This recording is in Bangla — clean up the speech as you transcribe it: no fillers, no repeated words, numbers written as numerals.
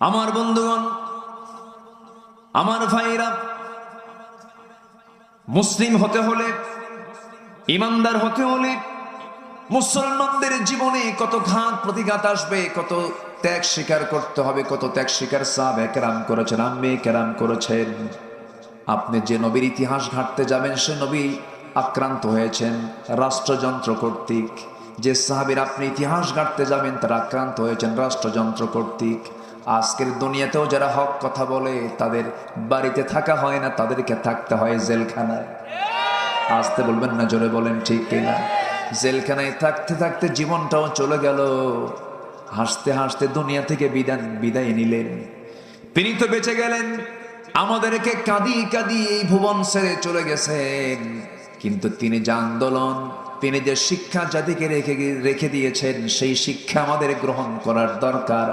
আমার বন্ধুগণ, আমার ভাইরা, মুসলিম হতে হলে, ইমানদার হতে হলে মুসলমানদের জীবনে কত ঘাত প্রতিঘাত আসবে, কত ত্যাগ স্বীকার করতে হবে, কত ত্যাগ স্বীকার সাহাবে কেরাম করেছেন, আম্মে কেরাম করেছেন। আপনি যে নবীর ইতিহাস ঘাঁটতে যাবেন, সে নবী আক্রান্ত হয়েছেন রাষ্ট্রযন্ত্র কর্তৃক। যে সাহাবীর আপনি ইতিহাস ঘাঁটতে যাবেন, তারা আক্রান্ত হয়েছেন রাষ্ট্রযন্ত্র কর্তৃক। আজকের দুনিয়াতেও যারা হক কথা বলে, তাদের বাড়িতে থাকা হয় না, তাদেরকে থাকতে হয় জেলখানায়। আসতে বলবেন না, জোরে বলেন ঠিক কিনা। জেলখানায় থাকতে থাকতে জীবনটাও চলে গেল। হাসতে হাসতে দুনিয়া থেকে বিদায় নিলেন। তিনি তো বেঁচে গেলেন, আমাদেরকে কাঁদিয়ে কাঁদিয়ে এই ভুবন ছেড়ে চলে গেছেন। কিন্তু তিনি যে আন্দোলন, তিনি যে শিক্ষা জাতিকে রেখে দিয়েছেন, সেই শিক্ষা আমাদের গ্রহণ করার দরকার।